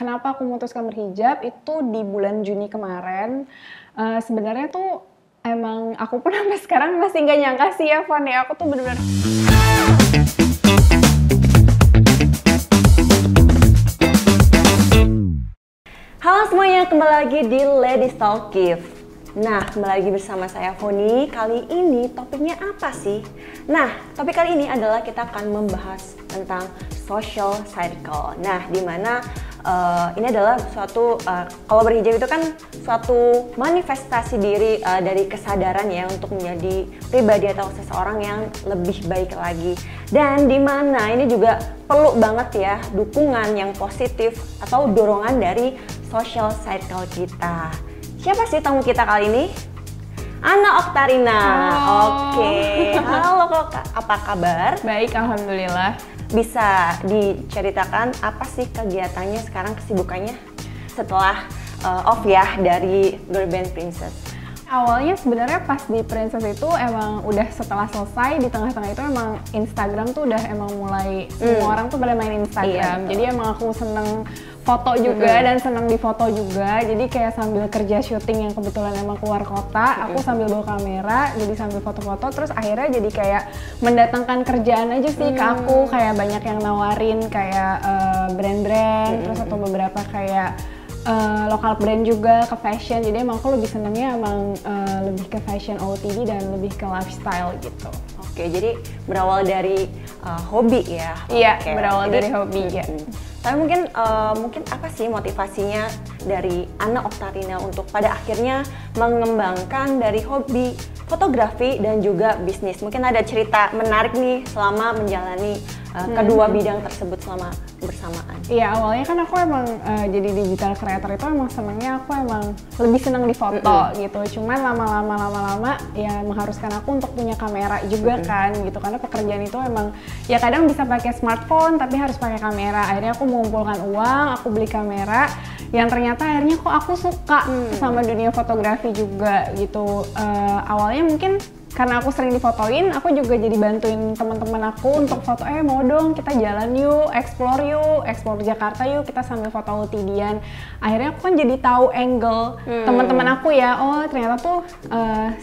Kenapa aku memutuskan berhijab itu di bulan Juni kemarin. Sebenarnya tuh emang aku pun sampai sekarang masih nggak nyangka sih ya, Van ya. Aku tuh bener-bener Halo semuanya, kembali lagi di Ladies Talk Gift. Nah, kembali lagi bersama saya Foni. Kali ini topiknya apa sih? Nah, topik kali ini adalah kita akan membahas tentang social circle. Nah, dimana ini adalah suatu, kalau berhijab itu kan suatu manifestasi diri dari kesadaran ya untuk menjadi pribadi atau seseorang yang lebih baik lagi. Dan dimana ini juga perlu banget ya dukungan yang positif atau dorongan dari social circle kita. Siapa sih tamu kita kali ini? Ana Oktarina. Oke. Halo Kak, apa kabar? baik, alhamdulillah. Bisa diceritakan apa sih kegiatannya sekarang, kesibukannya setelah off ya dari girl band Princess? Awalnya sebenarnya pas di Princess itu emang udah setelah selesai, di tengah-tengah itu emang Instagram tuh udah emang mulai semua orang tuh pada main Instagram. Iya, jadi emang aku seneng foto juga dan seneng di foto juga. Jadi kayak sambil kerja syuting yang kebetulan emang keluar kota, aku sambil bawa kamera, jadi sambil foto-foto. Terus akhirnya jadi kayak mendatangkan kerjaan aja sih ke aku. Kayak banyak yang nawarin kayak brand-brand, terus atau beberapa kayak lokal brand juga ke fashion. Jadi emang aku lebih senengnya emang lebih ke fashion OOTD dan lebih ke lifestyle gitu. Oke, jadi berawal dari hobi ya? Iya, Oke, berawal jadi, dari hobi ya. Tapi mungkin apa sih motivasinya dari Ana Oktarina untuk pada akhirnya mengembangkan dari hobi fotografi dan juga bisnis? Mungkin ada cerita menarik nih selama menjalani kedua bidang tersebut selama bersamaan. Iya, awalnya kan aku emang jadi digital creator itu emang senengnya aku emang lebih seneng di foto gitu. Cuman lama-lama ya mengharuskan aku untuk punya kamera juga kan gitu. Karena pekerjaan itu emang ya kadang bisa pakai smartphone tapi harus pakai kamera. Akhirnya aku mengumpulkan uang, aku beli kamera yang ternyata akhirnya kok aku suka sama dunia fotografi juga gitu. Awalnya mungkin karena aku sering difotoin, aku juga jadi bantuin teman-teman aku untuk foto, mau dong kita jalan yuk, explore Jakarta yuk, kita sambil foto OOTD-an. Akhirnya aku kan jadi tahu angle teman-teman aku ya, oh ternyata tuh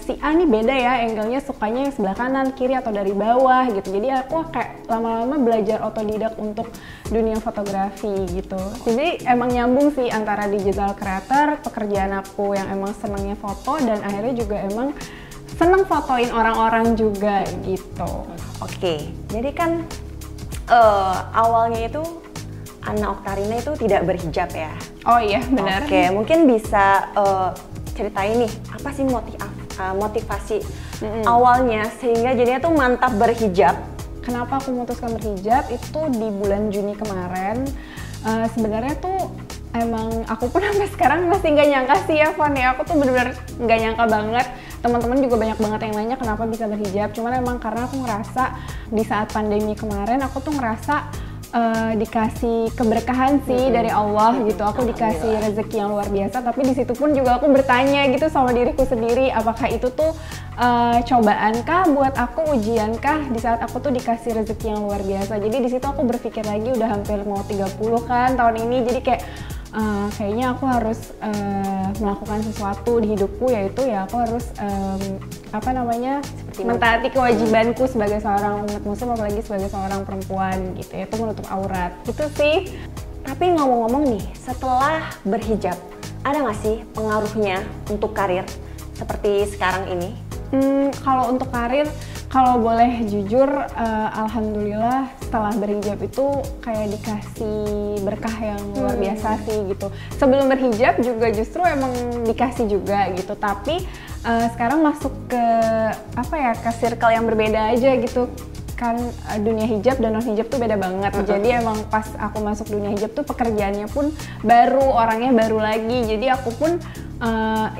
si A nih beda ya angle-nya, sukanya yang sebelah kanan, kiri atau dari bawah gitu. Jadi aku kayak lama-lama belajar otodidak untuk dunia fotografi gitu. Jadi emang nyambung sih antara digital creator, pekerjaan aku yang emang senangnya foto, dan akhirnya juga emang seneng fotoin orang-orang juga gitu. Oke, jadi kan awalnya itu Ana Oktarina itu tidak berhijab ya? Oh iya, benar. Oke, mungkin bisa ceritain nih apa sih motivasi awalnya sehingga jadinya tuh mantap berhijab? Kenapa aku memutuskan berhijab itu di bulan Juni kemarin. Sebenarnya tuh emang aku pun sampai sekarang masih nggak nyangka sih ya, Van ya. Aku tuh bener-bener nggak nyangka banget. Teman-teman juga banyak banget yang nanya kenapa bisa berhijab. Cuman emang karena aku ngerasa di saat pandemi kemarin aku tuh ngerasa dikasih keberkahan sih dari Allah gitu. Aku dikasih rezeki yang luar biasa. Tapi di situ pun juga aku bertanya gitu sama diriku sendiri, apakah itu tuh cobaankah buat aku, ujiankah di saat aku tuh dikasih rezeki yang luar biasa. Jadi di situ aku berpikir lagi, udah hampir mau 30 kan tahun ini. Jadi kayak kayaknya aku harus melakukan sesuatu di hidupku, yaitu ya aku harus mentaati kewajibanku sebagai seorang umat muslim, apalagi sebagai seorang perempuan gitu, yaitu menutup aurat gitu sih. Tapi ngomong-ngomong nih, setelah berhijab ada nggak sih pengaruhnya untuk karir seperti sekarang ini? Kalau untuk karir, kalau boleh jujur, alhamdulillah setelah berhijab itu kayak dikasih berkah yang luar biasa sih gitu. Sebelum berhijab juga justru emang dikasih juga gitu, tapi sekarang masuk ke ke circle yang berbeda aja gitu kan. Dunia hijab dan non hijab tuh beda banget. Jadi emang pas aku masuk dunia hijab tuh pekerjaannya pun baru, orangnya baru lagi. Jadi aku pun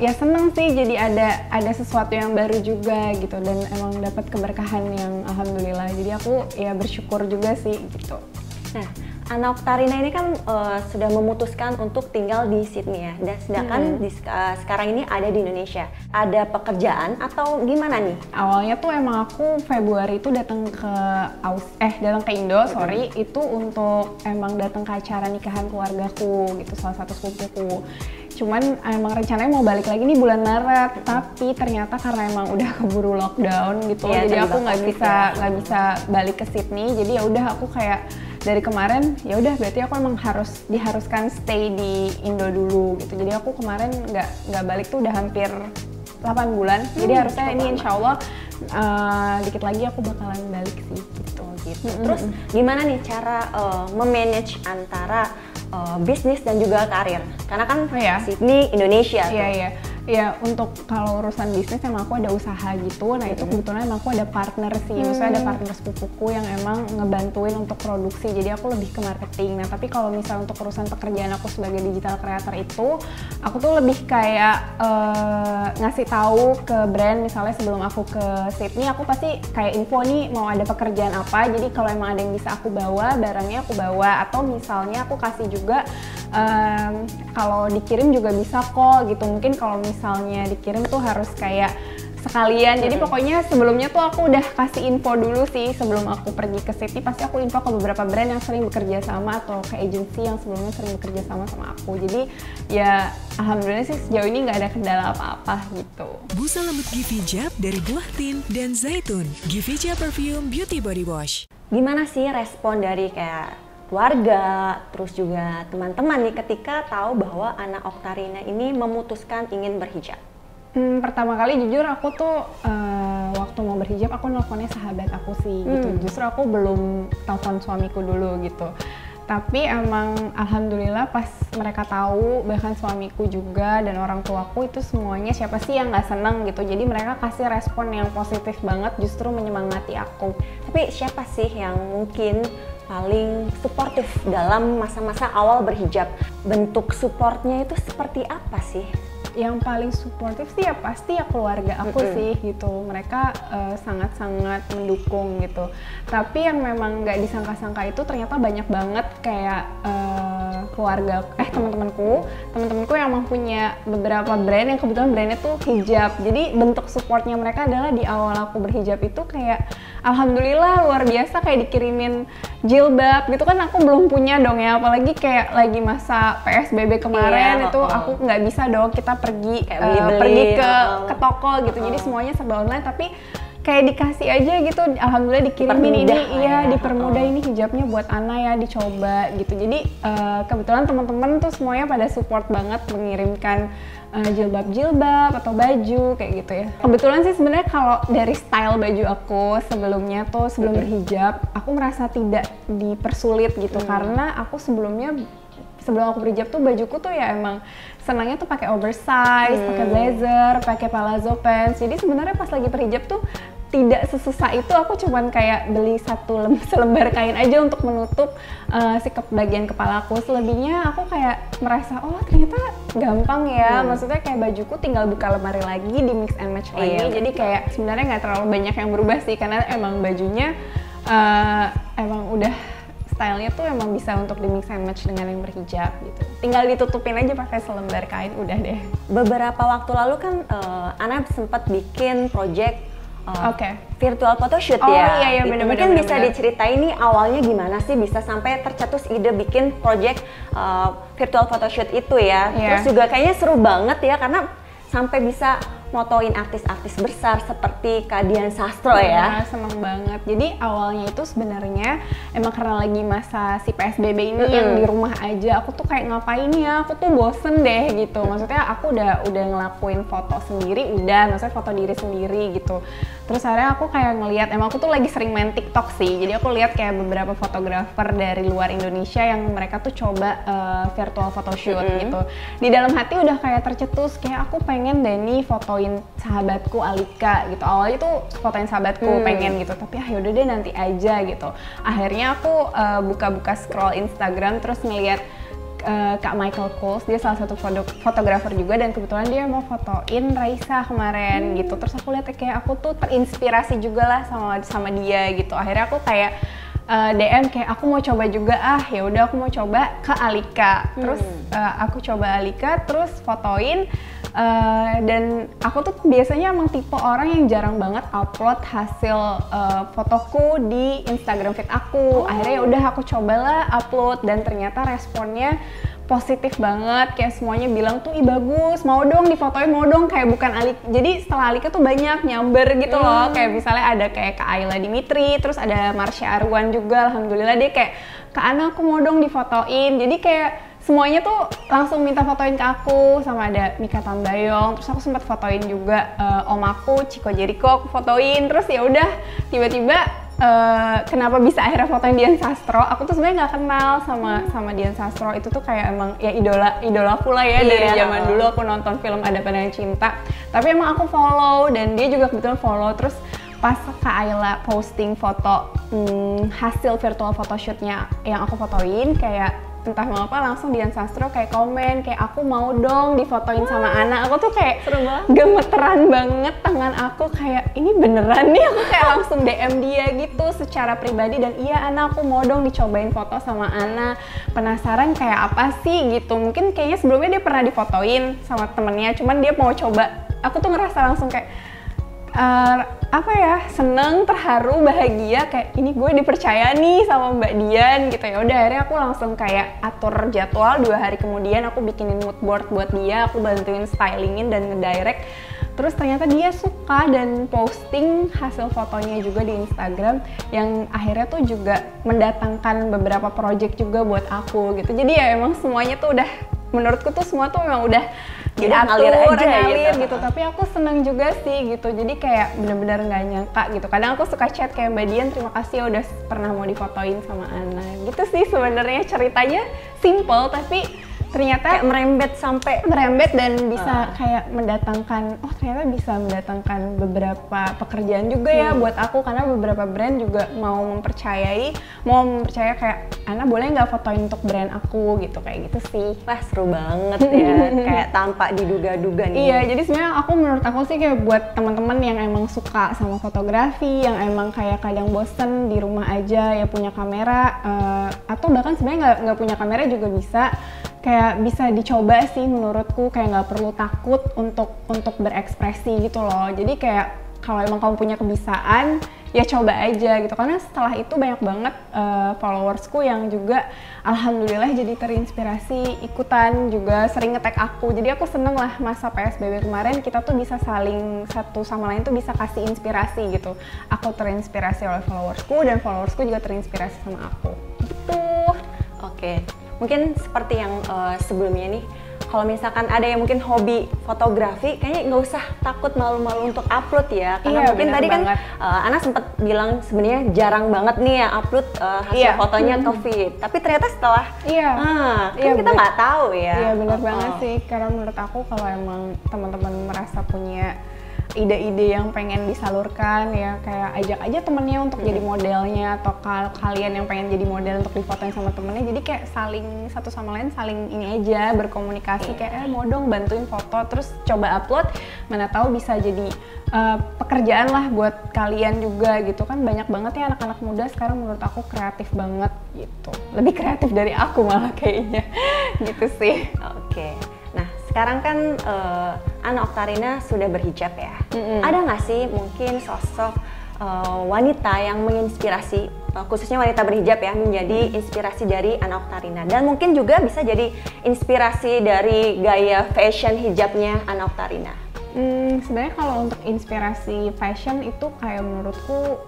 ya seneng sih, jadi ada sesuatu yang baru juga gitu, dan emang dapat keberkahan yang alhamdulillah. Jadi aku ya bersyukur juga sih gitu. Nah, Ana Oktarina ini kan sudah memutuskan untuk tinggal di Sydney ya, dan sedangkan sekarang ini ada di Indonesia. Ada pekerjaan atau gimana nih? Awalnya tuh emang aku Februari itu datang ke Indo, itu untuk emang datang ke acara nikahan keluargaku gitu, salah satu sepupuku. Cuman emang rencananya mau balik lagi nih bulan Maret, tapi ternyata karena emang udah keburu lockdown gitu, jadi aku nggak bisa balik ke Sydney. Jadi ya udah aku kayak dari kemarin ya udah berarti aku emang diharuskan stay di Indo dulu gitu. Jadi aku kemarin nggak balik tuh udah hampir 8 bulan. Jadi harusnya ini insya Allah dikit lagi aku bakalan balik sih gitu. Terus gimana nih cara memanage antara bisnis dan juga karir? Karena kan Sydney Indonesia tuh. Iya, untuk kalau urusan bisnis emang aku ada usaha gitu. Nah itu kebetulan emang aku ada partner sih, maksudnya ada partner sepupuku yang emang ngebantuin untuk produksi. Jadi aku lebih ke marketing. Nah tapi kalau misalnya untuk urusan pekerjaan aku sebagai digital creator itu, aku tuh lebih kayak ngasih tahu ke brand. Misalnya sebelum aku ke Sydney, aku pasti kayak info nih mau ada pekerjaan apa. Jadi kalau emang ada yang bisa aku bawa, barangnya aku bawa. Atau misalnya aku kasih juga kalau dikirim juga bisa kok gitu. Mungkin kalau misalnya dikirim tuh harus kayak sekalian. Jadi pokoknya sebelumnya tuh aku udah kasih info dulu sih sebelum aku pergi ke Sydney. Pasti aku info ke beberapa brand yang sering bekerja sama atau ke agency yang sebelumnya sering bekerja sama aku. Jadi ya alhamdulillah sih sejauh ini nggak ada kendala apa-apa gitu. Busa lembut Givija dari buah tin dan zaitun. Givija Perfume Beauty Body Wash. Gimana sih respon dari kayak keluarga, terus juga teman-teman nih ketika tahu bahwa Ana Oktarina ini memutuskan ingin berhijab? Pertama kali jujur aku tuh waktu mau berhijab aku nelfonnya sahabat aku sih gitu. Justru aku belum telepon suamiku dulu gitu. Tapi emang alhamdulillah pas mereka tahu, bahkan suamiku juga dan orang tuaku itu semuanya siapa sih yang nggak seneng gitu. Jadi mereka kasih respon yang positif banget, justru menyemangati aku. Tapi siapa sih yang mungkin paling suportif dalam masa-masa awal berhijab? Bentuk supportnya itu seperti apa sih? Yang paling suportif sih ya pasti ya keluarga aku sih gitu. Mereka sangat-sangat mendukung gitu. Tapi yang memang nggak disangka-sangka itu ternyata banyak banget kayak teman-temanku yang emang punya beberapa brand yang kebetulan brandnya tuh hijab. Jadi bentuk supportnya mereka adalah di awal aku berhijab itu kayak alhamdulillah luar biasa, kayak dikirimin jilbab gitu kan. Aku belum punya dong ya, apalagi kayak lagi masa PSBB kemarin itu aku nggak bisa dong kita pergi ke toko gitu. Jadi semuanya serba online, tapi kayak dikasih aja gitu, alhamdulillah dikirimin dipermudah ini hijabnya buat Ana ya, dicoba gitu. Jadi kebetulan teman-teman tuh semuanya pada support banget mengirimkan jilbab atau baju kayak gitu ya. Kebetulan sih sebenarnya kalau dari style baju aku sebelumnya tuh sebelum berhijab aku merasa tidak dipersulit gitu, karena aku sebelum aku berhijab tuh bajuku tuh ya emang senangnya tuh pakai oversize, pakai blazer, pakai palazzo pants. Jadi sebenarnya pas lagi berhijab tuh tidak sesusah itu. Aku cuman kayak beli selembar kain aja untuk menutup bagian kepala aku. Selebihnya aku kayak merasa oh ternyata gampang ya. Maksudnya kayak bajuku tinggal buka lemari lagi, di mix and match lagi. Jadi kayak sebenarnya nggak terlalu banyak yang berubah sih, karena emang bajunya emang udah stylenya tuh emang bisa untuk di mix and match dengan yang berhijab gitu. Tinggal ditutupin aja pakai selembar kain, udah deh. Beberapa waktu lalu kan Ana sempat bikin project virtual photoshoot ya. Iya, gitu. Mungkin bisa diceritain nih awalnya gimana sih bisa sampai tercetus ide bikin project virtual photoshoot itu ya. Terus juga kayaknya seru banget ya, karena sampai bisa motoin artis-artis besar seperti Kak Dian Sastro ya. Seneng banget. Jadi awalnya itu sebenarnya emang karena lagi masa si PSBB ini yang di rumah aja, aku tuh kayak ngapain ya, aku tuh bosen deh gitu. Maksudnya aku udah ngelakuin foto sendiri, maksudnya foto diri sendiri gitu. Terus akhirnya aku kayak ngelihat, emang aku tuh lagi sering main TikTok sih. Jadi aku lihat kayak beberapa fotografer dari luar Indonesia yang mereka tuh coba virtual photoshoot gitu. Di dalam hati udah kayak tercetus, kayak aku pengen deh nih fotoin sahabatku Alika gitu. Awalnya tuh fotoin sahabatku pengen gitu, tapi yaudah deh nanti aja gitu. Akhirnya aku buka-buka scroll Instagram terus ngeliat Kak Michael Kors, dia salah satu fotografer juga, dan kebetulan dia mau fotoin Raisa kemarin gitu. Terus aku lihat kayak aku tuh terinspirasi juga lah sama dia gitu. Akhirnya aku kayak DM kayak aku mau coba juga ya udah aku mau coba ke Alika. Terus aku coba Alika, terus fotoin. Dan aku tuh biasanya emang tipe orang yang jarang banget upload hasil fotoku di Instagram feed aku. Akhirnya ya udah aku cobalah upload dan ternyata responnya positif banget, kayak semuanya bilang tuh ih bagus, mau dong difotoin, mau dong, kayak bukan Alika. Jadi setelah Alika tuh banyak nyamber gitu loh, kayak misalnya ada kayak Kak Ayla Dimitri, terus ada Marsha Arwan juga, alhamdulillah dia kayak Kak Ana aku mau dong difotoin. Jadi kayak semuanya tuh langsung minta fotoin ke aku, sama ada Mika Tambayong, terus aku sempat fotoin juga om aku Chico Jericho, aku fotoin. Terus ya udah tiba-tiba kenapa bisa akhirnya fotoin Dian Sastro? Aku tuh sebenarnya nggak kenal sama Dian Sastro. Itu tuh kayak emang ya idolaku lah ya, dari zaman dulu aku nonton film Ada Pandangan Cinta. Tapi emang aku follow dan dia juga kebetulan follow. Terus pas Kak Ayla posting foto hasil virtual photoshootnya yang aku fotoin, kayak entah mengapa langsung Dian Sastro kayak komen kayak aku mau dong difotoin sama Ana. Aku tuh kayak gemeteran banget tangan aku, kayak ini beneran nih. Aku kayak langsung DM dia gitu secara pribadi, dan iya Ana aku mau dong dicobain foto sama Ana, penasaran kayak apa sih gitu. Mungkin kayaknya sebelumnya dia pernah difotoin sama temennya, cuman dia mau coba. Aku tuh ngerasa langsung kayak apa ya, seneng, terharu, bahagia, kayak ini gue dipercaya nih sama Mbak Dian gitu. Ya udah akhirnya aku langsung kayak atur jadwal, 2 hari kemudian aku bikinin mood board buat dia, aku bantuin stylingin dan ngedirect. Terus ternyata dia suka dan posting hasil fotonya juga di Instagram, yang akhirnya tuh juga mendatangkan beberapa project juga buat aku gitu. Jadi ya emang semuanya tuh udah, menurutku tuh semua tuh memang udah ngalir aja gitu. Tapi aku seneng juga sih gitu, jadi kayak bener-bener nggak nyangka gitu. Kadang aku suka chat kayak Mbak Dian, terima kasih ya udah pernah mau difotoin sama Ana gitu sih. Sebenarnya ceritanya simple tapi ternyata kayak merembet dan bisa kayak mendatangkan, oh ternyata bisa mendatangkan beberapa pekerjaan juga ya buat aku, karena beberapa brand juga mau mempercaya kayak Ana boleh nggak fotoin untuk brand aku gitu, kayak gitu sih. Wah seru banget ya, kayak tanpa diduga-duga nih. Iya, jadi sebenarnya menurut aku sih kayak buat teman-teman yang emang suka sama fotografi, yang emang kayak kadang bosen di rumah aja ya punya kamera, atau bahkan sebenarnya nggak punya kamera juga bisa. Kayak bisa dicoba sih menurutku, kayak nggak perlu takut untuk berekspresi gitu loh. Jadi kayak kalau emang kamu punya kebiasaan ya coba aja gitu, karena setelah itu banyak banget followersku yang juga alhamdulillah jadi terinspirasi, ikutan juga sering nge-tag aku. Jadi aku seneng lah masa PSBB kemarin kita tuh bisa saling satu sama lain tuh bisa kasih inspirasi gitu. Aku terinspirasi oleh followersku dan followersku juga terinspirasi sama aku gitu. Oke. Mungkin seperti yang sebelumnya nih, kalau misalkan ada yang mungkin hobi fotografi, kayaknya nggak usah takut malu-malu untuk upload ya. Karena mungkin tadi kan Ana sempat bilang sebenarnya jarang banget nih ya upload hasil fotonya ke feed. Tapi ternyata setelah, kan kita nggak tahu ya. Iya benar banget sih, karena menurut aku kalau emang teman-teman merasa punya ide-ide yang pengen disalurkan ya, kayak ajak aja temennya untuk jadi modelnya, atau kalian yang pengen jadi model untuk difotoin sama temennya. Jadi kayak saling satu sama lain saling ini aja berkomunikasi, kayak mau dong bantuin foto, terus coba upload, mana tahu bisa jadi pekerjaan lah buat kalian juga gitu kan. Banyak banget ya anak-anak muda sekarang menurut aku kreatif banget gitu, lebih kreatif dari aku malah kayaknya gitu sih. Oke. Nah, sekarang kan Ana Oktarina sudah berhijab ya. Ada nggak sih mungkin sosok wanita yang menginspirasi, khususnya wanita berhijab ya, menjadi inspirasi dari Ana Oktarina, dan mungkin juga bisa jadi inspirasi dari gaya fashion hijabnya Ana Oktarina? Sebenarnya kalau untuk inspirasi fashion itu kayak menurutku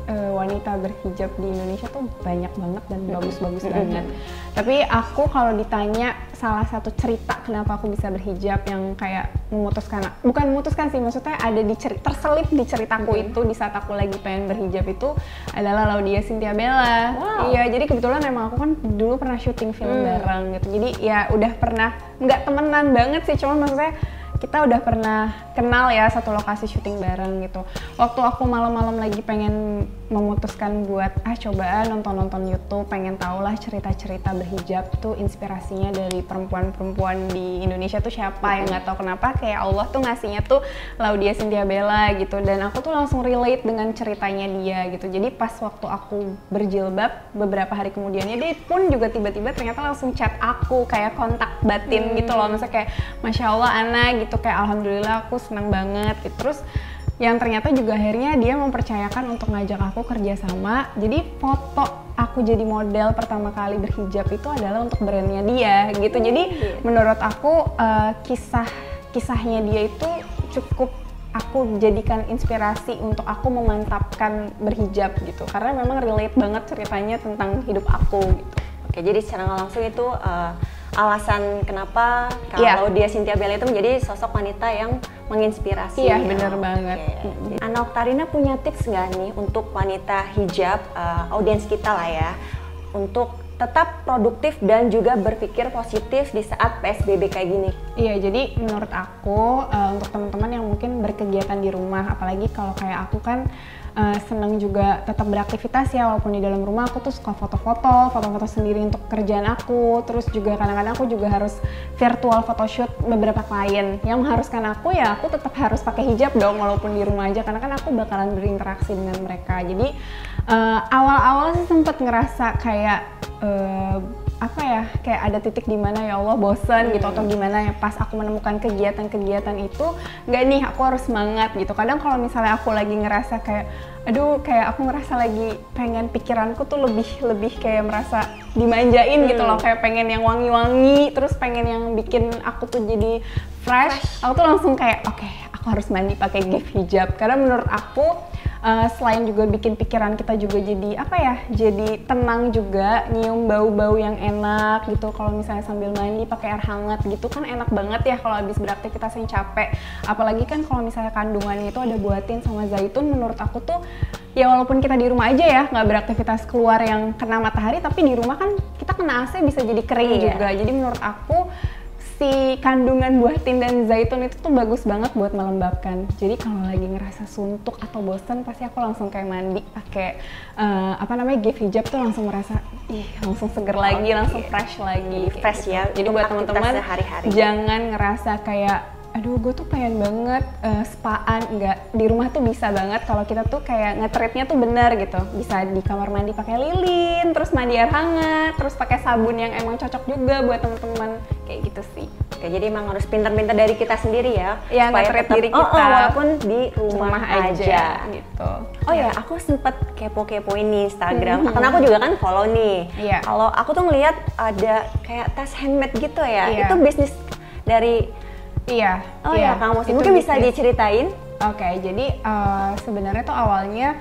wanita berhijab di Indonesia tuh banyak banget dan bagus-bagus banget. Tapi aku kalau ditanya salah satu cerita kenapa aku bisa berhijab yang kayak bukan memutuskan sih, maksudnya ada terselip di ceritaku itu di saat aku lagi pengen berhijab itu adalah Laudia Cynthia Bella. Wow. Iya, jadi kebetulan emang aku kan dulu pernah syuting film bareng gitu. Jadi ya udah pernah, nggak temenan banget sih, cuman maksudnya kita udah pernah kenal ya, satu lokasi syuting bareng gitu. Waktu aku malam-malam lagi pengen memutuskan buat coba nonton YouTube, pengen tahu lah cerita-cerita berhijab tuh inspirasinya dari perempuan-perempuan di Indonesia tuh siapa, yang nggak tahu kenapa kayak Allah tuh ngasihnya tuh Laudia Cynthia Bella gitu, dan aku tuh langsung relate dengan ceritanya dia gitu. Jadi pas waktu aku berjilbab beberapa hari kemudiannya, dia pun juga tiba-tiba ternyata langsung chat aku kayak kontak batin gitu loh, maksudnya kayak Masya Allah Ana gitu, kayak Alhamdulillah aku senang banget gitu. Terus yang ternyata juga akhirnya dia mempercayakan untuk ngajak aku kerja sama. Jadi foto aku jadi model pertama kali berhijab itu adalah untuk brandnya dia gitu. Jadi menurut aku kisahnya dia itu cukup aku jadikan inspirasi untuk aku memantapkan berhijab gitu, karena memang relate banget ceritanya tentang hidup aku gitu. Oke, jadi secara nggak langsung itu alasan kenapa Laudia Cynthia Bella itu menjadi sosok wanita yang menginspirasi. Iya, bener banget. Ana Oktarina punya tips nggak nih untuk wanita hijab, audiens kita lah ya, untuk tetap produktif dan juga berpikir positif di saat PSBB kayak gini? Iya, jadi menurut aku untuk teman-teman yang mungkin berkegiatan di rumah, apalagi kalau kayak aku kan senang juga tetap beraktivitas ya, walaupun di dalam rumah aku tuh suka foto-foto sendiri untuk kerjaan aku. Terus juga kadang-kadang aku juga harus virtual photoshoot beberapa klien yang mengharuskan aku ya aku tetap harus pakai hijab dong walaupun di rumah aja, karena kan aku bakalan berinteraksi dengan mereka. Jadi awal-awal sih sempet ngerasa kayak kayak ada titik di mana ya Allah bosen gitu, atau gimana ya pas aku menemukan kegiatan-kegiatan itu nggak nih aku harus semangat gitu. Kadang kalau misalnya aku lagi ngerasa kayak kayak aku ngerasa lagi pengen pikiranku tuh lebih kayak merasa dimanjain gitu loh, kayak pengen yang wangi-wangi, terus pengen yang bikin aku tuh jadi fresh. Aku tuh langsung kayak oke, aku harus mandi pakai gift hijab, karena menurut aku selain juga bikin pikiran kita juga jadi jadi tenang juga, nyium bau-bau yang enak gitu. Kalau misalnya sambil mandi pakai air hangat gitu kan enak banget ya kalau habis beraktivitas yang capek. Apalagi kan kalau misalnya kandungannya itu ada buatin sama zaitun, menurut aku tuh ya walaupun kita di rumah aja ya nggak beraktivitas keluar yang kena matahari, tapi di rumah kan kita kena AC bisa jadi kering juga. Jadi menurut aku si kandungan buatin dan zaitun itu tuh bagus banget buat melembabkan. Jadi kalau lagi ngerasa suntuk atau bosan, pasti aku langsung kayak mandi pakai gift hijab tuh langsung merasa langsung seger lagi, langsung fresh lagi. Fresh ya. Jadi buat teman-teman jangan ngerasa kayak gue tuh pengen banget spaan, enggak, di rumah tuh bisa banget kalau kita tuh kayak nge-treatnya tuh bener gitu. Bisa di kamar mandi pakai lilin, terus mandi air hangat, terus pakai sabun yang emang cocok juga buat teman-teman, kayak gitu sih. Oke, jadi emang harus pintar-pintar dari kita sendiri ya, supaya nge-treat diri kita walaupun di rumah aja gitu. Oh ya, aku sempet kepo-kepoin nih Instagram, karena aku juga kan follow nih. Kalau aku tuh ngeliat ada kayak tas handmade gitu ya, itu bisnis dari Kang Mosi, mungkin bisa diceritain? Oke, jadi sebenarnya tuh awalnya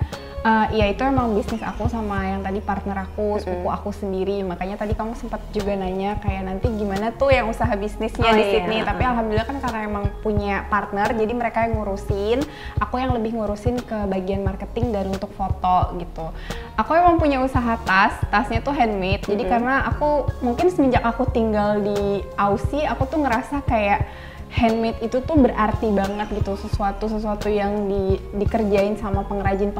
itu emang bisnis aku sama yang tadi partner aku, sepupu aku sendiri. Makanya tadi kamu sempat juga nanya kayak nanti gimana tuh yang usaha bisnisnya di Sydney. Tapi alhamdulillah kan karena emang punya partner, jadi mereka yang ngurusin. Aku yang lebih ngurusin ke bagian marketing dan untuk foto gitu. Aku emang punya usaha tasnya tuh handmade. Jadi karena aku mungkin semenjak aku tinggal di Aussie, aku tuh ngerasa kayak handmade itu tuh berarti banget gitu, sesuatu yang dikerjain sama pengrajin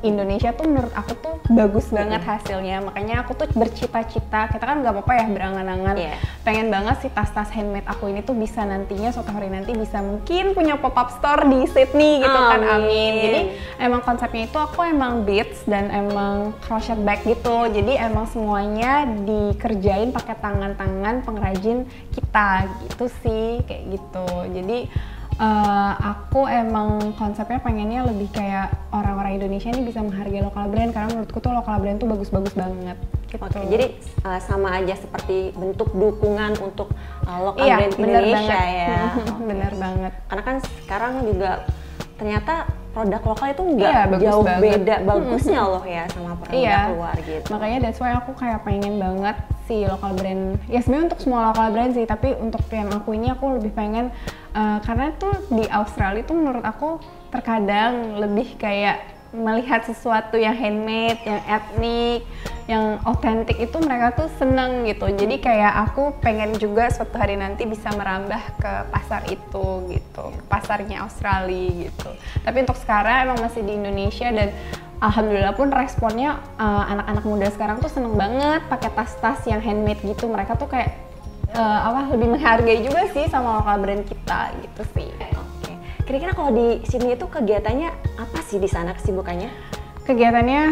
Indonesia tuh menurut aku tuh bagus banget hasilnya. Makanya aku tuh bercita-cita, kita kan nggak apa-apa ya berangan-angan, pengen banget si tas-tas handmade aku ini tuh bisa nantinya suatu hari nanti bisa mungkin punya pop-up store di Sydney gitu kan, amin. Jadi emang konsepnya itu aku emang beads dan emang crochet bag gitu, jadi emang semuanya dikerjain pakai tangan-tangan pengrajin kita gitu sih, kayak gitu. Jadi aku emang konsepnya pengennya lebih kayak orang-orang Indonesia ini bisa menghargai lokal brand, karena menurutku tuh lokal brand tuh bagus-bagus banget gitu. Jadi sama aja seperti bentuk dukungan untuk lokal brand Indonesia ya. Bener banget. Karena kan sekarang juga ternyata produk lokal itu nggak jauh beda bagusnya loh ya sama produk luar gitu. Makanya that's why aku kayak pengen banget si lokal brand, ya sebenarnya untuk semua lokal brand sih, tapi untuk yang aku ini aku lebih pengen karena tuh di Australia tuh menurut aku terkadang lebih kayak melihat sesuatu yang handmade, yang etnik, yang otentik itu mereka tuh seneng gitu. Jadi kayak aku pengen juga suatu hari nanti bisa merambah ke pasar itu gitu, pasarnya Australia gitu. Tapi untuk sekarang emang masih di Indonesia dan alhamdulillah pun responnya anak-anak muda sekarang tuh seneng banget pakai tas-tas yang handmade gitu. Mereka tuh kayak lebih menghargai juga sih sama lokal brand kita gitu sih. Oke. Kira-kira kalau di sini itu kegiatannya apa sih di sana kesibukannya? Kegiatannya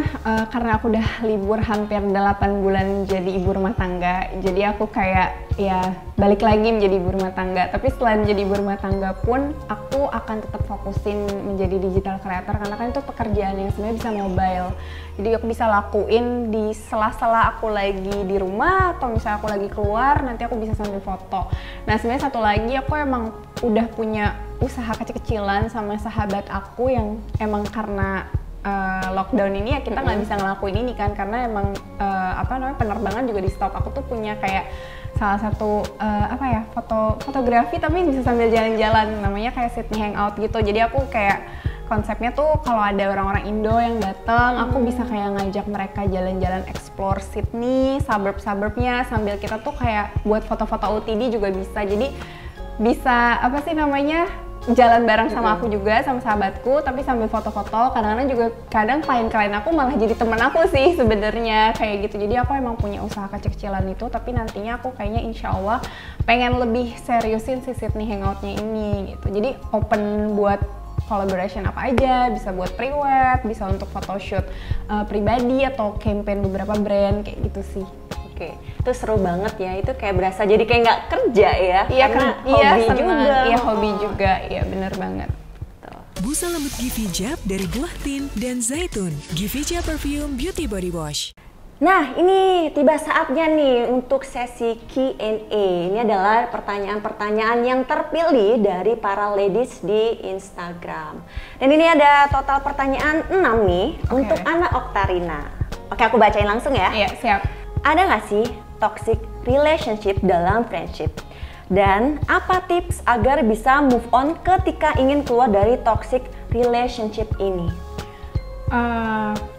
karena aku udah libur hampir 8 bulan jadi ibu rumah tangga. Jadi aku kayak ya balik lagi menjadi ibu rumah tangga. Tapi selain menjadi ibu rumah tangga pun aku akan tetap fokusin menjadi digital creator karena kan itu pekerjaan yang sebenarnya bisa mobile. Jadi aku bisa lakuin di sela-sela aku lagi di rumah atau misalnya aku lagi keluar nanti aku bisa sambil foto. Nah sebenarnya satu lagi aku emang udah punya usaha kecil-kecilan sama sahabat aku yang emang karena lockdown ini ya kita nggak bisa ngelakuin ini kan karena emang penerbangan juga di stop. Aku tuh punya kayak salah satu fotografi tapi bisa sambil jalan-jalan namanya kayak Sydney Hangout gitu. Jadi aku kayak konsepnya tuh kalau ada orang-orang Indo yang datang aku bisa kayak ngajak mereka jalan-jalan explore Sydney, suburb-suburbnya sambil kita tuh kayak buat foto-foto OOTD juga bisa. Jadi bisa jalan bareng sama aku juga, sama sahabatku, tapi sambil foto-foto. Kadang-kadang juga klien aku malah jadi teman aku sih sebenarnya kayak gitu. Jadi aku emang punya usaha kecil-kecilan itu, tapi nantinya aku kayaknya insya Allah pengen lebih seriusin si Sydney Hangout-nya ini gitu. Jadi open buat collaboration apa aja, bisa buat pre-wed, bisa untuk photoshoot pribadi atau campaign beberapa brand kayak gitu sih. Oke, itu seru banget ya. Itu kayak berasa jadi kayak nggak kerja ya. Iya, karena hobi seneng. juga. Iya, hobi juga. Iya, bener banget. Busa lembut Givija dari buah tin dan zaitun. Givija Perfume Beauty Body Wash. Nah, ini tiba saatnya nih untuk sesi Q&A. Ini adalah pertanyaan-pertanyaan yang terpilih dari para ladies di Instagram. Dan ini ada total pertanyaan 6 nih untuk Ana Oktarina. Oke, aku bacain langsung ya. Iya, siap. Ada nggak sih toxic relationship dalam friendship? Dan apa tips agar bisa move on ketika ingin keluar dari toxic relationship ini?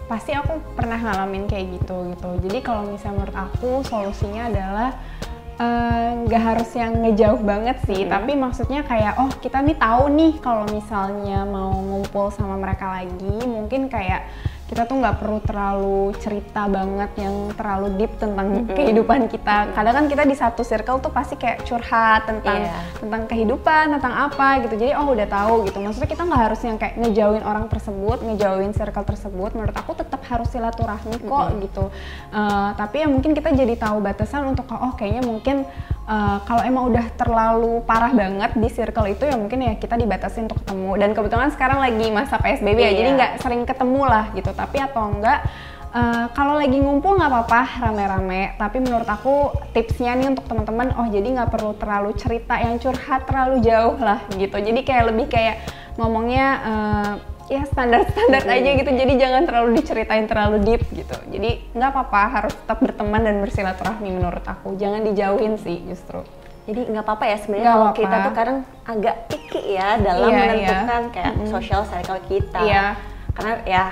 Pasti aku pernah ngalamin kayak gitu. Jadi kalau misalnya menurut aku solusinya adalah nggak harus yang ngejauh banget sih, tapi maksudnya kayak kita nih tahu nih kalau misalnya mau ngumpul sama mereka lagi, mungkin kayak kita tuh nggak perlu terlalu cerita banget yang terlalu deep tentang kehidupan kita. Kadang kan kita di satu circle tuh pasti kayak curhat tentang kehidupan, tentang apa gitu. Jadi udah tahu gitu. Maksudnya kita nggak harus yang kayak ngejauhin orang tersebut, ngejauhin circle tersebut. Menurut aku tetap harus silaturahmi kok gitu. Tapi ya mungkin kita jadi tahu batasan untuk kayaknya mungkin kalau emang udah terlalu parah banget di circle itu ya mungkin ya kita dibatasin untuk ketemu. Dan kebetulan sekarang lagi masa PSBB ya, jadi nggak sering ketemu lah gitu. Tapi atau enggak kalau lagi ngumpul nggak apa-apa rame-rame. Tapi menurut aku tipsnya nih untuk teman-teman, jadi nggak perlu terlalu cerita yang curhat terlalu jauh lah gitu. Jadi kayak lebih kayak ngomongnya ya standar-standar aja gitu. Jadi jangan terlalu diceritain terlalu deep gitu. Jadi nggak apa-apa, harus tetap berteman dan bersilaturahmi menurut aku. Jangan dijauhin sih justru. Jadi nggak apa-apa ya sebenarnya kalau kita tuh kadang agak picky ya dalam menentukan kayak social circle kita. Karena ya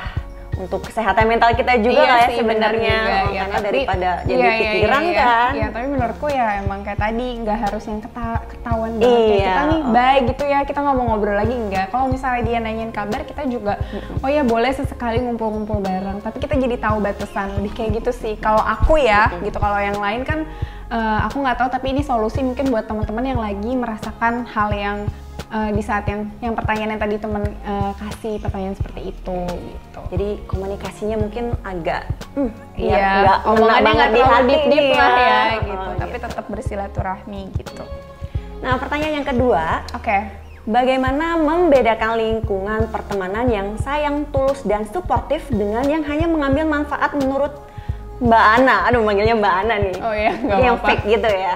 untuk kesehatan mental kita juga lah ya sebenarnya, karena daripada jadi pikiran kan. Iya, tapi menurutku ya emang kayak tadi nggak harus yang ketahuan banget kayak kita nih baik gitu ya, kita nggak mau ngobrol lagi enggak. Kalau misalnya dia nanyain kabar kita juga boleh sesekali ngumpul-ngumpul bareng, tapi kita jadi tahu batasan lebih kayak gitu sih. Kalau aku ya gitu, kalau yang lain kan aku nggak tahu, tapi ini solusi mungkin buat teman-teman yang lagi merasakan hal yang di saat yang pertanyaan yang tadi teman kasih pertanyaan seperti itu gitu. Jadi komunikasinya mungkin agak omongannya nggak terlalu deep lah ya gitu, tapi gitu. tetap bersilaturahmi gitu. Nah, pertanyaan yang kedua, bagaimana membedakan lingkungan pertemanan yang sayang, tulus dan suportif dengan yang hanya mengambil manfaat menurut Mbak Ana? Aduh, manggilnya Mbak Ana nih. Yang apa-apa. fake gitu ya.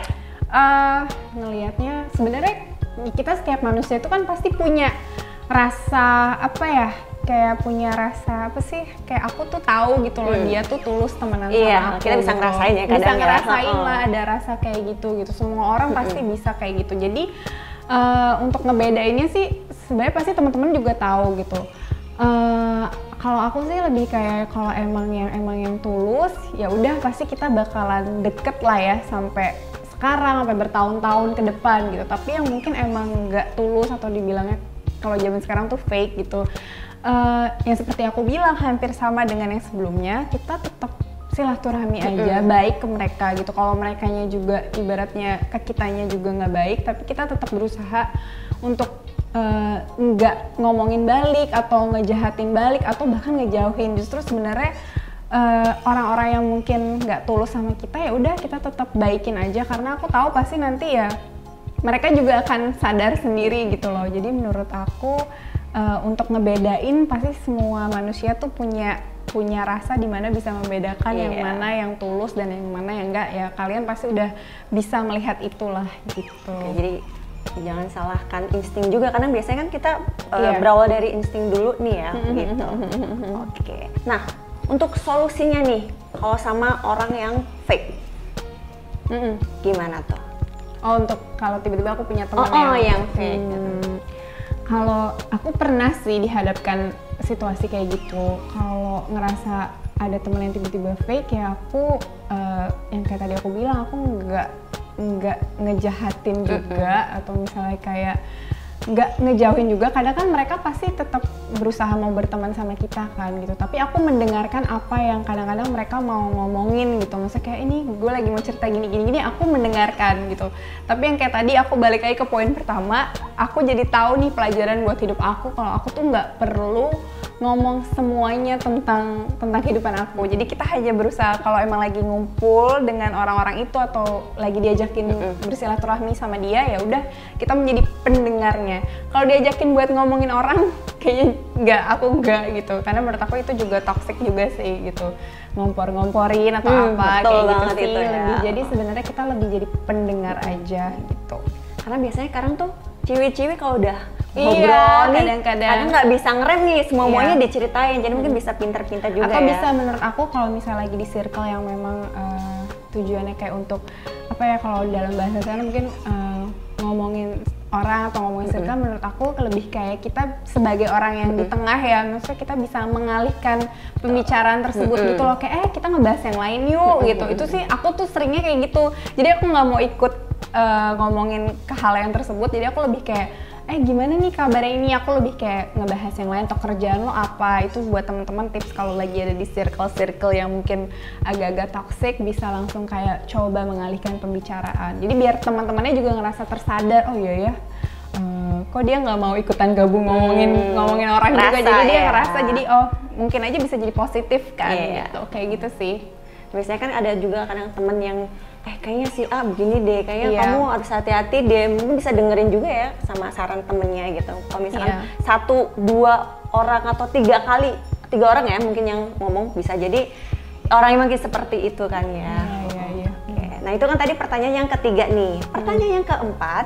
Ngelihatnya sebenarnya kita setiap manusia itu kan pasti punya rasa kayak punya rasa kayak aku tuh tahu gitu loh, dia tuh tulus temenan sama aku. Kita bisa gitu. ngerasain ya kadang. Bisa ngerasain lah, ada rasa kayak gitu. Semua orang pasti bisa kayak gitu. Jadi untuk ngebedainnya sih sebenarnya pasti teman-teman juga tahu gitu. Kalau aku sih lebih kayak kalau emang yang tulus, ya udah pasti kita bakalan deket lah ya sampai sekarang, sampai bertahun-tahun ke depan gitu. Tapi yang mungkin emang nggak tulus atau dibilangnya kalau zaman sekarang tuh fake gitu, yang seperti aku bilang hampir sama dengan yang sebelumnya, kita tetap silaturahmi aja, baik ke mereka gitu. Kalau merekanya juga ibaratnya ke kitanya juga nggak baik, tapi kita tetap berusaha untuk nggak ngomongin balik atau ngejahatin balik atau bahkan ngejauhin. Justru sebenarnya orang-orang yang mungkin nggak tulus sama kita, ya udah kita tetap baikin aja, karena aku tahu pasti nanti ya mereka juga akan sadar sendiri gitu loh. Jadi menurut aku untuk ngebedain pasti semua manusia tuh punya rasa di mana bisa membedakan yang mana yang tulus dan yang mana yang enggak. Ya kalian pasti udah bisa melihat itulah gitu. Oke, jadi jangan salahkan insting juga, karena biasanya kan kita berawal dari insting dulu nih ya gitu. Oke. Nah, untuk solusinya nih kalau sama orang yang fake, gimana tuh? Oh, untuk kalau tiba-tiba aku punya teman yang fake. Kalau aku pernah sih dihadapkan situasi kayak gitu. Kalau ngerasa ada teman yang tiba-tiba fake, ya aku yang kayak tadi aku bilang, aku nggak ngejahatin juga atau misalnya kayak nggak ngejauhin juga. Kadang kan mereka pasti tetap berusaha mau berteman sama kita kan gitu, tapi aku mendengarkan apa yang kadang-kadang mereka mau ngomongin gitu. Maksudnya kayak ini gue lagi mau cerita gini, aku mendengarkan gitu. Tapi yang kayak tadi aku balik lagi ke poin pertama, aku jadi tahu nih pelajaran buat hidup aku kalau aku tuh nggak perlu ngomong semuanya tentang kehidupan aku. Jadi kita hanya berusaha kalau emang lagi ngumpul dengan orang-orang itu atau lagi diajakin bersilaturahmi sama dia, ya udah kita menjadi pendengarnya. Kalau diajakin buat ngomongin orang, kayaknya aku enggak gitu. Karena menurut aku itu juga toxic juga sih gitu. Ngompor-ngomporin atau apa kayak gitu sih. Itu ya. Lebih, jadi sebenarnya kita lebih jadi pendengar aja gitu. Karena biasanya sekarang tuh cewek-cewek kalau udah ngobrol nih, kadang nggak bisa ngerem nih, semuanya diceritain, jadi mungkin bisa pintar-pintar juga. Atau bisa menurut aku kalau misalnya lagi di circle yang memang tujuannya kayak untuk apa ya, kalau dalam bahasa sana mungkin ngomongin orang atau ngomongin circle, menurut aku lebih kayak kita sebagai orang yang di tengah ya, maksudnya kita bisa mengalihkan pembicaraan tersebut gitu loh, kayak kita ngebahas yang lain yuk gitu. Itu sih aku tuh seringnya kayak gitu, jadi aku nggak mau ikut ngomongin ke hal yang tersebut. Jadi aku lebih kayak gimana nih kabarnya ini, aku lebih kayak ngebahas yang lain atau kerjaan lo apa. Itu buat teman-teman tips kalau lagi ada di circle yang mungkin agak-agak toxic, bisa langsung kayak coba mengalihkan pembicaraan. Jadi biar teman-temannya juga ngerasa tersadar, oh iya ya, kok dia nggak mau ikutan gabung ngomongin orang juga, jadi dia ngerasa jadi mungkin aja bisa jadi positif kan gitu, kayak gitu sih. Biasanya kan ada juga kadang temen yang kayaknya si A begini deh, kayaknya kamu harus hati-hati deh, mungkin bisa dengerin juga ya sama saran temennya gitu. Kalau misalkan 1, 2 orang atau 3 orang ya mungkin yang ngomong, bisa jadi orang yang mungkin seperti itu kan ya. Oke. Nah itu kan tadi pertanyaan yang ketiga nih. Pertanyaan yang keempat,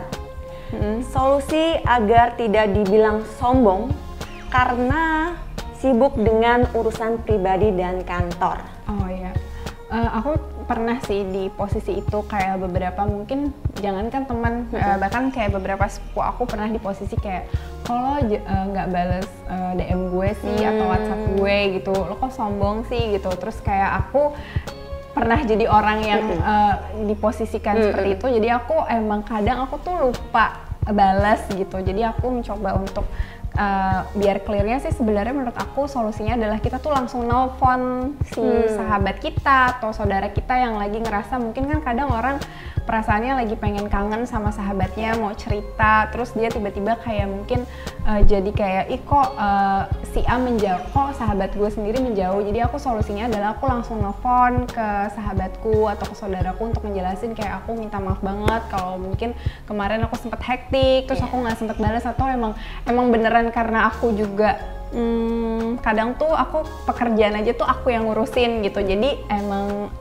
solusi agar tidak dibilang sombong karena sibuk dengan urusan pribadi dan kantor. Oh iya. Aku pernah sih di posisi itu, kayak beberapa mungkin jangankan teman, bahkan kayak beberapa sepupu aku pernah di posisi kayak kalau nggak bales DM gue sih atau WhatsApp gue gitu, lo kok sombong sih gitu. Terus kayak aku pernah jadi orang yang diposisikan seperti itu, jadi aku emang kadang aku tuh lupa balas gitu. Jadi aku mencoba untuk biar clearnya sih sebenarnya menurut aku solusinya adalah kita tuh langsung nelpon si sahabat kita atau saudara kita yang lagi ngerasa, mungkin kan kadang orang perasaannya lagi pengen kangen sama sahabatnya, mau cerita, terus dia tiba-tiba kayak mungkin jadi kayak kok si A menjauh, kok sahabat gue sendiri menjauh. Jadi aku solusinya adalah aku langsung nelpon ke sahabatku atau ke saudaraku untuk menjelasin kayak aku minta maaf banget kalau mungkin kemarin aku sempet hektik, terus aku nggak sempet balas, atau emang beneran karena aku juga kadang tuh aku pekerjaan aja tuh aku yang ngurusin gitu, jadi emang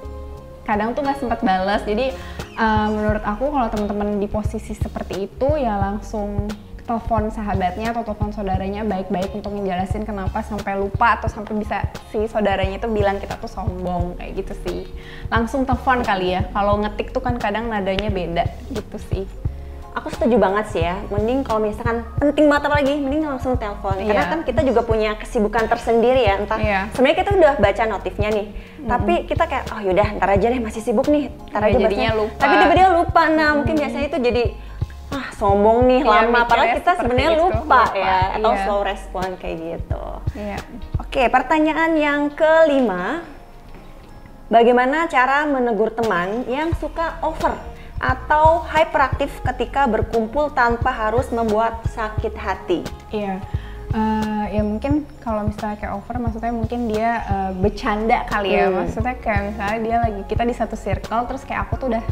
kadang tuh nggak sempet balas. Jadi menurut aku kalau teman-teman di posisi seperti itu ya langsung telepon sahabatnya atau telepon saudaranya baik-baik untuk ngejelasin kenapa sampai lupa atau sampai bisa si saudaranya itu bilang kita tuh sombong, kayak gitu sih. Langsung telepon kali ya, kalau ngetik tuh kan kadang nadanya beda gitu sih. aku setuju banget sih ya. Mending kalau misalkan penting banget apalagi, mending langsung telepon. Karena kan kita juga punya kesibukan tersendiri ya. Entah sebenarnya kita udah baca notifnya nih, tapi kita kayak oh yaudah ntar aja deh masih sibuk nih, ntar aja jadinya lupa. Tapi tiba-tiba lupa. Nah mungkin biasanya itu jadi sombong nih lama. Padahal kita sebenarnya lupa ya, atau slow respon kayak gitu. Oke, pertanyaan yang kelima. Bagaimana cara menegur teman yang suka over atau hyperaktif ketika berkumpul tanpa harus membuat sakit hati? Iya, ya mungkin kalau misalnya kayak over, maksudnya mungkin dia bercanda kali ya. Maksudnya kayak misalnya dia lagi, kita di satu circle, terus kayak aku tuh udah,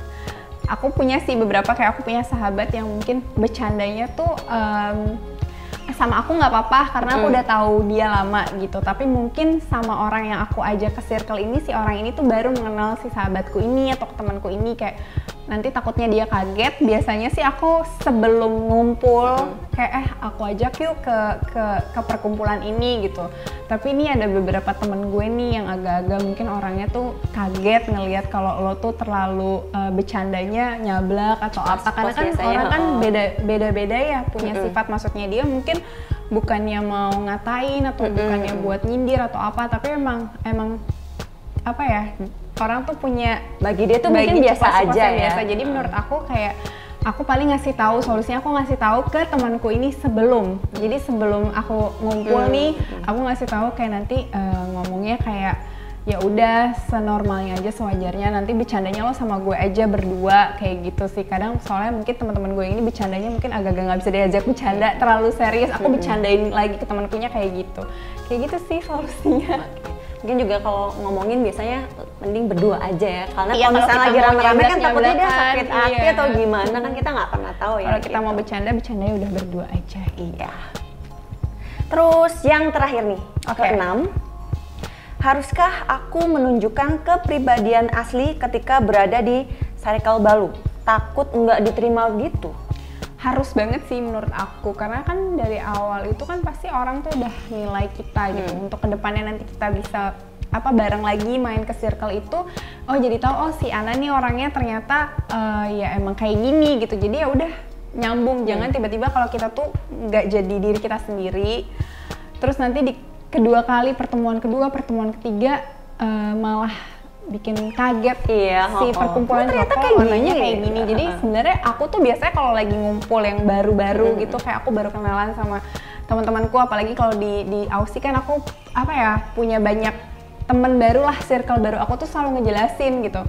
aku punya sih beberapa, kayak aku punya sahabat yang mungkin bercandanya tuh sama aku nggak apa-apa karena aku udah tahu dia lama gitu, tapi mungkin sama orang yang aku ajak ke circle ini, si orang ini tuh baru mengenal si sahabatku ini atau temanku ini, kayak nanti takutnya dia kaget. Biasanya sih aku sebelum ngumpul kayak aku ajak yuk ke perkumpulan ini gitu. Tapi ini ada beberapa temen gue nih yang agak-agak mungkin orangnya tuh kaget ngelihat kalau lo tuh terlalu bercandanya nyablak atau apa, karena kan orang kan beda-beda ya punya sifat. Maksudnya dia mungkin bukannya mau ngatain atau bukannya buat nyindir atau apa, tapi emang apa ya, orang tuh punya, bagi dia tuh mungkin biasa aja ya. Jadi menurut aku kayak aku paling ngasih tahu solusinya, aku ngasih tahu ke temanku ini sebelum. Jadi sebelum aku ngumpul nih, aku ngasih tahu kayak nanti ngomongnya kayak ya udah senormalnya aja, sewajarnya. Nanti bercandanya lo sama gue aja berdua kayak gitu sih. Kadang soalnya mungkin teman-teman gue ini bercandanya mungkin agak-agak nggak bisa diajak bercanda, terlalu serius. Aku bercandain lagi ke temankunya kayak gitu. Kayak gitu sih solusinya. Mungkin juga kalau ngomongin biasanya mending berdua aja ya, karena kalau misalnya lagi rame-rame kan takutnya dia sakit hati atau gimana, kan kita nggak pernah tahu ya. Kalau kita mau bercandanya udah berdua aja. Iya. Terus yang terakhir nih, keenam, haruskah aku menunjukkan kepribadian asli ketika berada di circle baru? Takut nggak diterima gitu? Harus banget sih menurut aku, karena kan dari awal itu kan pasti orang tuh udah nilai kita gitu. Untuk kedepannya nanti kita bisa bareng lagi main ke circle itu, oh jadi tahu oh si Ana nih orangnya ternyata ya emang kayak gini gitu. Jadi ya udah nyambung, jangan tiba-tiba kalau kita tuh nggak jadi diri kita sendiri, terus nanti di pertemuan kedua, pertemuan ketiga malah bikin kaget si perkumpulan ternyata warnanya kayak gini. Jadi sebenarnya aku tuh biasanya kalau lagi ngumpul yang baru-baru gitu, kayak aku baru kenalan sama teman-temanku, apalagi kalau di Aussie kan aku punya banyak temen baru lah, circle baru. Aku tuh selalu ngejelasin gitu,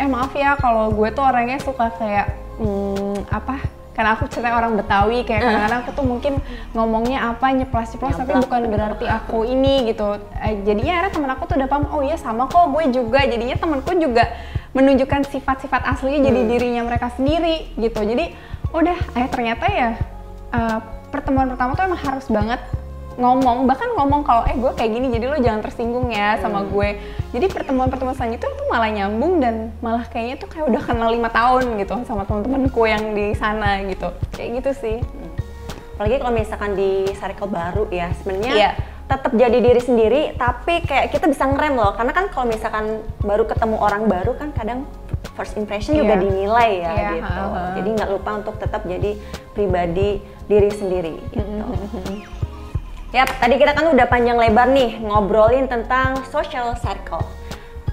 maaf ya kalau gue tuh orangnya suka kayak karena aku cerita orang Betawi, kayak kadang-kadang aku tuh mungkin ngomongnya nyeplos-nyeplos, tapi bukan berarti aku ini gitu. Jadinya akhirnya temen aku tuh udah paham, oh iya sama kok gue juga. Jadinya temenku juga menunjukkan sifat-sifat aslinya, jadi dirinya mereka sendiri gitu. Jadi udah ternyata ya pertemuan pertama tuh emang harus banget bahkan ngomong kalau gue kayak gini, jadi lo jangan tersinggung ya sama gue. Jadi pertemuan-pertemuan selanjutnya itu malah nyambung, dan malah kayaknya tuh kayak udah kenal 5 tahun gitu sama teman-temanku yang di sana gitu. Kayak gitu sih. Apalagi kalau misalkan di circle baru ya, sebenarnya tetap jadi diri sendiri, tapi kayak kita bisa ngerem loh. Karena kan kalau misalkan baru ketemu orang baru kan kadang first impression juga dinilai ya gitu. Jadi nggak lupa untuk tetap jadi pribadi diri sendiri gitu. Yap, tadi kita kan udah panjang lebar nih ngobrolin tentang social circle.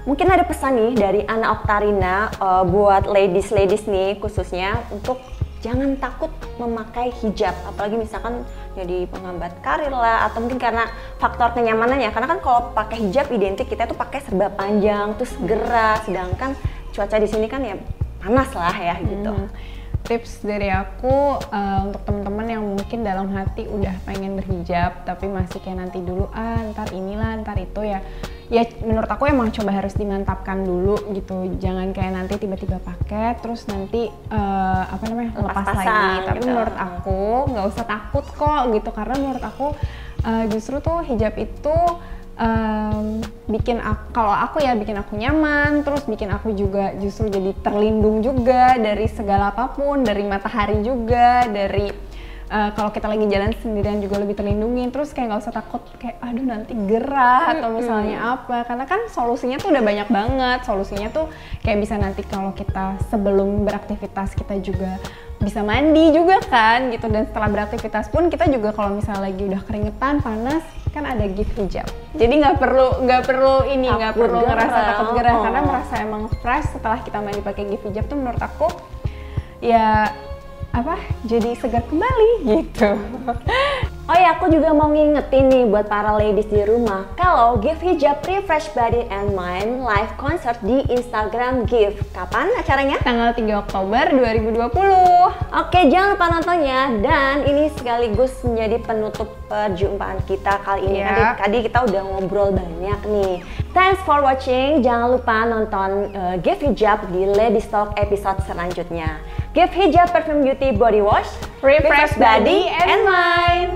Mungkin ada pesan nih dari Ana Oktarina buat ladies nih khususnya, untuk jangan takut memakai hijab. Apalagi misalkan jadi penghambat karir lah, atau mungkin karena faktor kenyamanannya. Karena kan kalau pakai hijab identik kita tuh pakai serba panjang, terus gerah. Sedangkan cuaca di sini kan ya panas lah ya gitu. Tips dari aku untuk teman-teman yang mungkin dalam hati udah pengen berhijab tapi masih kayak nanti dulu ntar inilah ntar itu ya menurut aku emang coba harus dimantapkan dulu gitu. Jangan kayak nanti tiba-tiba pakai terus nanti lepas lagi. Tapi gitu. Menurut aku nggak usah takut kok gitu, karena menurut aku justru tuh hijab itu bikin aku nyaman, terus bikin aku juga justru jadi terlindung juga dari segala apapun, dari matahari juga, dari kalau kita lagi jalan sendirian juga lebih terlindungi. Terus kayak nggak usah takut kayak aduh nanti gerah atau misalnya apa, karena kan solusinya tuh udah banyak banget. Solusinya tuh kayak bisa nanti kalau kita sebelum beraktivitas kita juga bisa mandi juga kan gitu, dan setelah beraktivitas pun kita juga kalau misalnya lagi udah keringetan panas kan ada gift hijab, jadi nggak perlu ngerasa takut gerah karena merasa emang fresh setelah kita mandi pakai gift hijab tuh menurut aku ya jadi segar kembali gitu. Oh ya, aku juga mau ngingetin nih buat para ladies di rumah, kalau Give Hijab Refresh Body and Mind live concert di Instagram Give. Kapan acaranya? Tanggal 3 Oktober 2020. Oke, jangan lupa nontonnya, dan ini sekaligus menjadi penutup perjumpaan kita kali ini. Tadi kita udah ngobrol banyak nih. Thanks for watching. Jangan lupa nonton Give Hijab di Ladies Talk episode selanjutnya. Give Hijab Perfume Beauty Body Wash, Refresh Body and Mind.